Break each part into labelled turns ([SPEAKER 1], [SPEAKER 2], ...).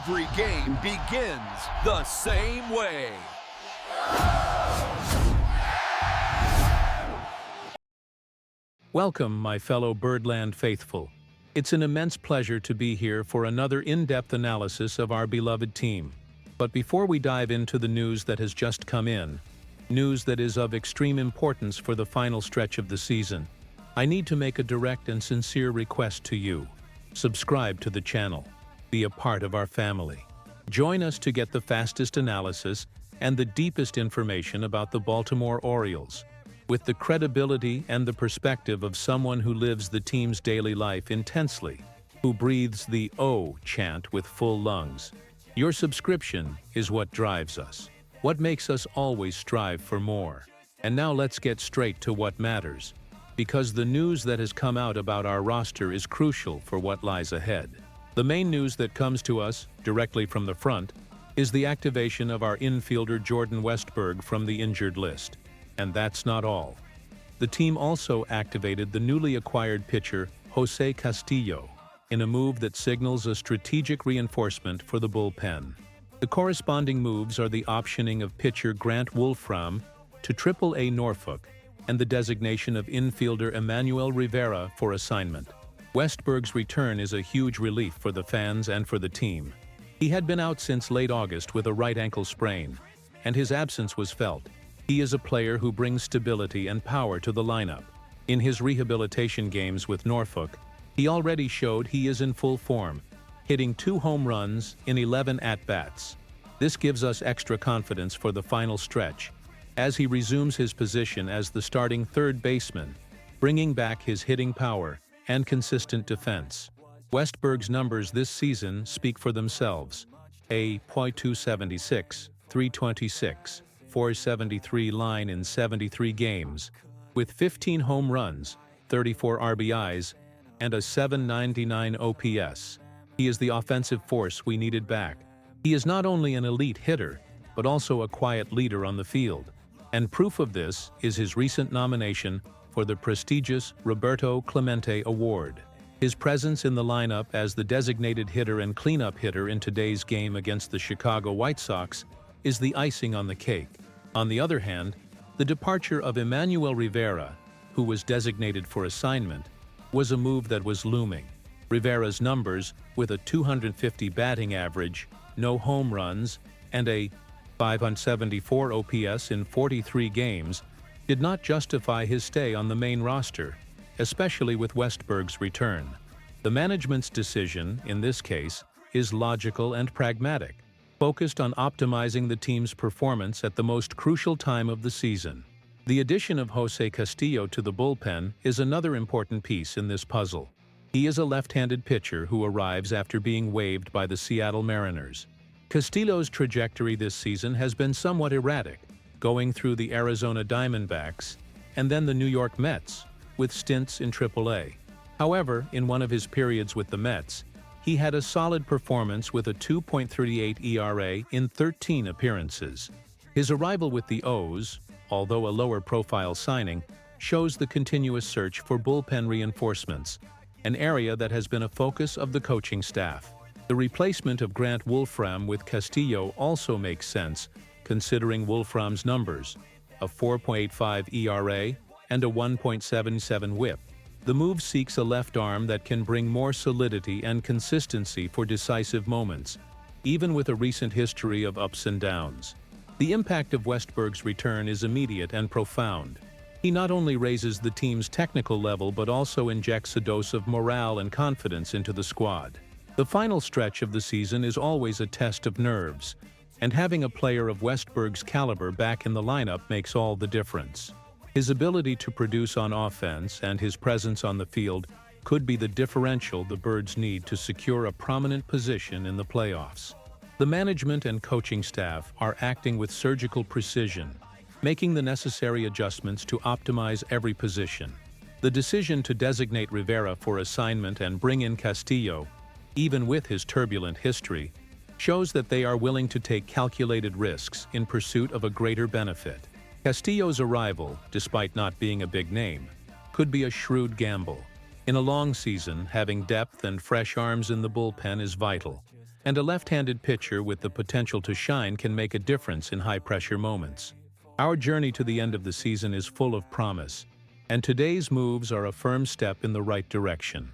[SPEAKER 1] Every game begins the same way.
[SPEAKER 2] Welcome, my fellow Birdland faithful. It's an immense pleasure to be here for another in-depth analysis of our beloved team. But before we dive into the news that has just come in, news that is of extreme importance for the final stretch of the season, I need to make a direct and sincere request to you. Subscribe to the channel. Be a part of our family. Join us to get the fastest analysis and the deepest information about the Baltimore Orioles, with the credibility and the perspective of someone who lives the team's daily life intensely, who breathes the O chant with full lungs. Your subscription is what drives us, what makes us always strive for more. And now let's get straight to what matters, because the news that has come out about our roster is crucial for what lies ahead. The main news that comes to us, directly from the front, is the activation of our infielder Jordan Westberg from the injured list. And that's not all. The team also activated the newly acquired pitcher Jose Castillo in a move that signals a strategic reinforcement for the bullpen. The corresponding moves are the optioning of pitcher Grant Wolfram to Triple-A Norfolk and the designation of infielder Emmanuel Rivera for assignment. Westberg's return is a huge relief for the fans and for the team. He had been out since late August with a right ankle sprain, and his absence was felt. He is a player who brings stability and power to the lineup. In his rehabilitation games with Norfolk, he already showed he is in full form, hitting 2 home runs in 11 at-bats. This gives us extra confidence for the final stretch, as he resumes his position as the starting third baseman, bringing back his hitting power and consistent defense. Westberg's numbers this season speak for themselves. A .276, 326. 473 line in 73 games, with 15 home runs, 34 RBIs, and a 799 OPS. He is the offensive force we needed back. He is not only an elite hitter, but also a quiet leader on the field. And proof of this is his recent nomination for the prestigious Roberto Clemente Award. His presence in the lineup as the designated hitter and cleanup hitter in today's game against the Chicago White Sox is the icing on the cake. On the other hand, the departure of Emmanuel Rivera, who was designated for assignment, was a move that was looming. Rivera's numbers, with a 250 batting average, no home runs, and a .574 OPS in 43 games, did not justify his stay on the main roster, especially with Westberg's return. The management's decision, in this case, is logical and pragmatic, focused on optimizing the team's performance at the most crucial time of the season. The addition of Jose Castillo to the bullpen is another important piece in this puzzle. He is a left-handed pitcher who arrives after being waived by the Seattle Mariners. Castillo's trajectory this season has been somewhat erratic, going through the Arizona Diamondbacks and then the New York Mets, with stints in Triple-A. However, in one of his periods with the Mets, he had a solid performance with a 2.38 ERA in 13 appearances. His arrival with the O's, although a lower-profile signing, shows the continuous search for bullpen reinforcements, an area that has been a focus of the coaching staff. The replacement of Grant Wolfram with Castillo also makes sense, considering Wolfram's numbers, a 4.85 ERA and a 1.77 WHIP. The move seeks a left arm that can bring more solidity and consistency for decisive moments, even with a recent history of ups and downs. The impact of Westberg's return is immediate and profound. He not only raises the team's technical level but also injects a dose of morale and confidence into the squad. The final stretch of the season is always a test of nerves, and having a player of Westberg's caliber back in the lineup makes all the difference. His ability to produce on offense and his presence on the field could be the differential the Birds need to secure a prominent position in the playoffs. The management and coaching staff are acting with surgical precision, making the necessary adjustments to optimize every position. The decision to designate Rivera for assignment and bring in Castillo, even with his turbulent history, shows that they are willing to take calculated risks in pursuit of a greater benefit. Castillo's arrival, despite not being a big name, could be a shrewd gamble. In a long season, having depth and fresh arms in the bullpen is vital, And a left-handed pitcher with the potential to shine can make a difference in high-pressure moments. Our journey to the end of the season is full of promise, and today's moves are a firm step in the right direction.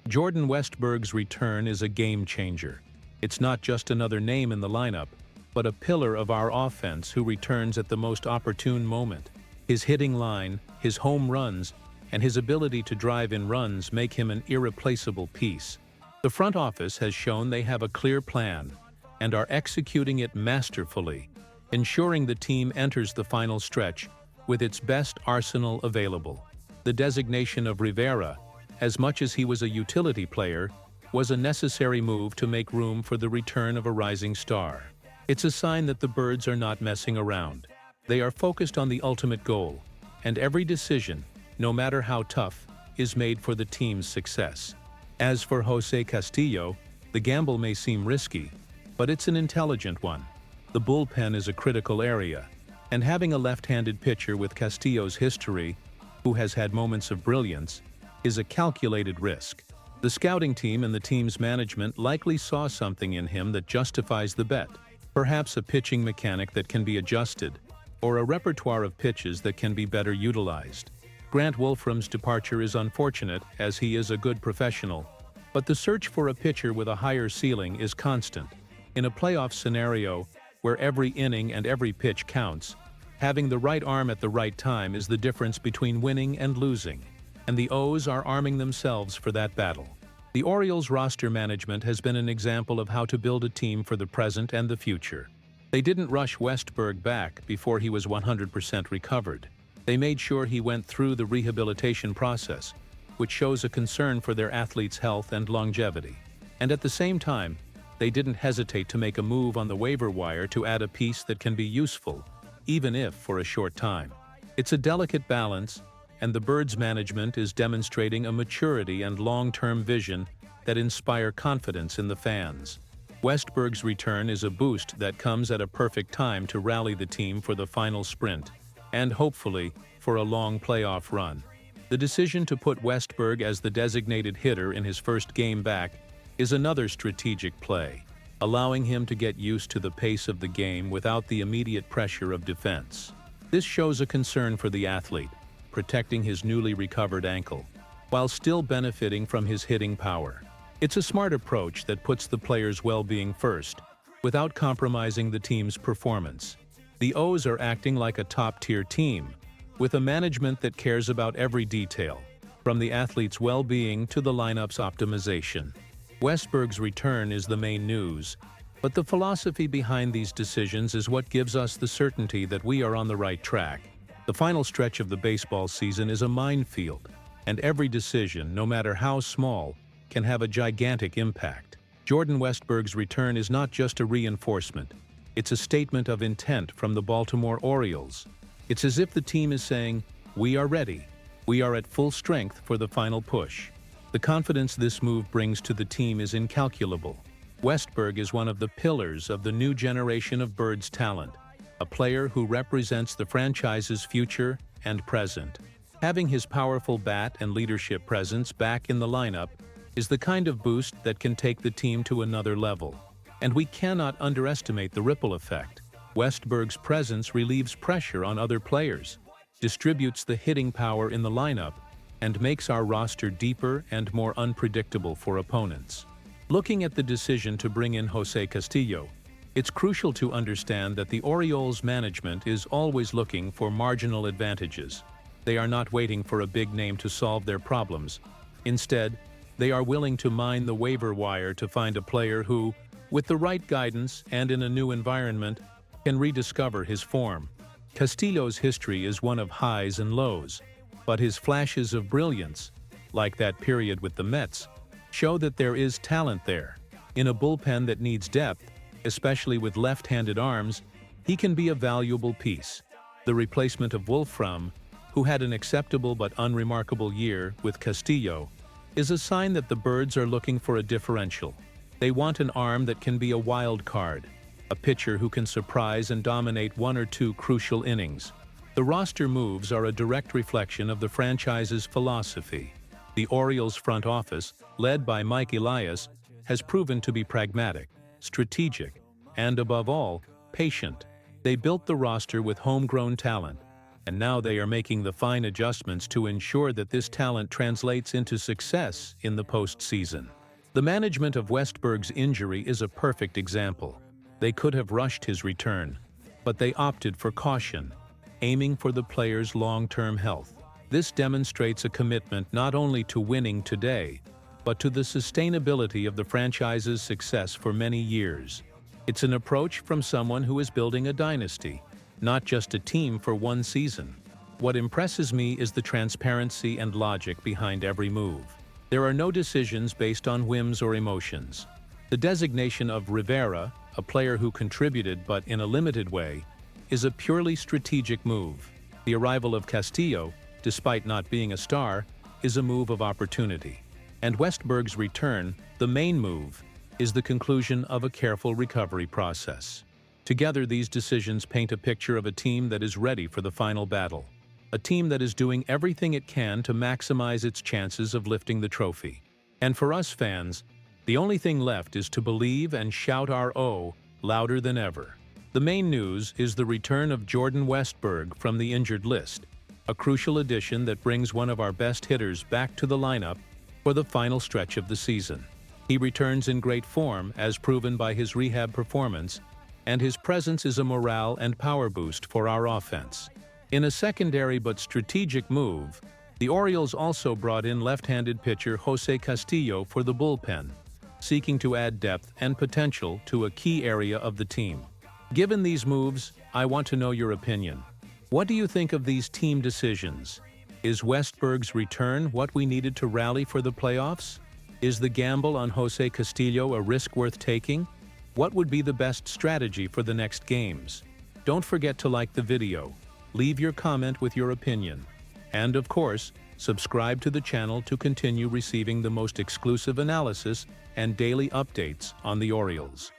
[SPEAKER 2] Jordan Westberg's return is a game-changer. It's not just another name in the lineup, but a pillar of our offense who returns at the most opportune moment. His hitting line, his home runs, and his ability to drive in runs make him an irreplaceable piece. The front office has shown they have a clear plan and are executing it masterfully, ensuring the team enters the final stretch with its best arsenal available. The designation of Rivera, as much as he was a utility player, was a necessary move to make room for the return of a rising star. It's a sign that the Birds are not messing around. They are focused on the ultimate goal, and every decision, no matter how tough, is made for the team's success. As for Jose Castillo, the gamble may seem risky, but it's an intelligent one. The bullpen is a critical area, and having a left-handed pitcher with Castillo's history, who has had moments of brilliance, is a calculated risk. The scouting team and the team's management likely saw something in him that justifies the bet, perhaps a pitching mechanic that can be adjusted, or a repertoire of pitches that can be better utilized. Grant Wolfram's departure is unfortunate, as he is a good professional, but the search for a pitcher with a higher ceiling is constant. In a playoff scenario, where every inning and every pitch counts, having the right arm at the right time is the difference between winning and losing, and the O's are arming themselves for that battle. The Orioles roster management has been an example of how to build a team for the present and the future. They didn't rush Westberg back before he was 100% recovered. They made sure he went through the rehabilitation process, which shows a concern for their athlete's health and longevity. And at the same time, they didn't hesitate to make a move on the waiver wire to add a piece that can be useful, even if for a short time. It's a delicate balance, and the Birds' management is demonstrating a maturity and long-term vision that inspire confidence in the fans. Westberg's return is a boost that comes at a perfect time to rally the team for the final sprint, and hopefully for a long playoff run. The decision to put Westberg as the designated hitter in his first game back is another strategic play, allowing him to get used to the pace of the game without the immediate pressure of defense. This shows a concern for the athlete, protecting his newly recovered ankle, while still benefiting from his hitting power. It's a smart approach that puts the player's well-being first, without compromising the team's performance. The O's are acting like a top-tier team, with a management that cares about every detail, from the athlete's well-being to the lineup's optimization. Westberg's return is the main news, but the philosophy behind these decisions is what gives us the certainty that we are on the right track. The final stretch of the baseball season is a minefield, and every decision, no matter how small, can have a gigantic impact. Jordan Westberg's return is not just a reinforcement. It's a statement of intent from the Baltimore Orioles. It's as if the team is saying, "We are ready. We are at full strength for the final push." The confidence this move brings to the team is incalculable. Westberg is one of the pillars of the new generation of Birds talent, a player who represents the franchise's future and present. Having his powerful bat and leadership presence back in the lineup is the kind of boost that can take the team to another level. And we cannot underestimate the ripple effect. Westberg's presence relieves pressure on other players, distributes the hitting power in the lineup, and makes our roster deeper and more unpredictable for opponents. Looking at the decision to bring in Jose Castillo, it's crucial to understand that the Orioles management is always looking for marginal advantages. They are not waiting for a big name to solve their problems. Instead, they are willing to mine the waiver wire to find a player who, with the right guidance and in a new environment, can rediscover his form. Castillo's history is one of highs and lows, but his flashes of brilliance, like that period with the Mets, show that there is talent there. In a bullpen that needs depth, especially with left-handed arms, he can be a valuable piece. The replacement of Wolfram, who had an acceptable but unremarkable year with Castillo, is a sign that the Birds are looking for a differential. They want an arm that can be a wild card, a pitcher who can surprise and dominate one or two crucial innings. The roster moves are a direct reflection of the franchise's philosophy. The Orioles front office, led by Mike Elias, has proven to be pragmatic, strategic, and above all, patient. They built the roster with homegrown talent, and now they are making the fine adjustments to ensure that this talent translates into success in the postseason. The management of Westberg's injury is a perfect example. They could have rushed his return, but they opted for caution, aiming for the player's long-term health. This demonstrates a commitment not only to winning today, but to the sustainability of the franchise's success for many years. It's an approach from someone who is building a dynasty, not just a team for one season. What impresses me is the transparency and logic behind every move. There are no decisions based on whims or emotions. The designation of Rivera, a player who contributed but in a limited way, is a purely strategic move. The arrival of Castillo, despite not being a star, is a move of opportunity. And Westberg's return, the main move, is the conclusion of a careful recovery process. Together, these decisions paint a picture of a team that is ready for the final battle. A team that is doing everything it can to maximize its chances of lifting the trophy. And for us fans, the only thing left is to believe and shout our O louder than ever. The main news is the return of Jordan Westberg from the injured list, a crucial addition that brings one of our best hitters back to the lineup for the final stretch of the season. He returns in great form, as proven by his rehab performance, and his presence is a morale and power boost for our offense. In a secondary but strategic move, the Orioles also brought in left-handed pitcher Jose Castillo for the bullpen, seeking to add depth and potential to a key area of the team. Given these moves, I want to know your opinion. What do you think of these team decisions? Is Westberg's return what we needed to rally for the playoffs? Is the gamble on Jose Castillo a risk worth taking? What would be the best strategy for the next games? Don't forget to like the video, leave your comment with your opinion, and of course, subscribe to the channel to continue receiving the most exclusive analysis and daily updates on the Orioles.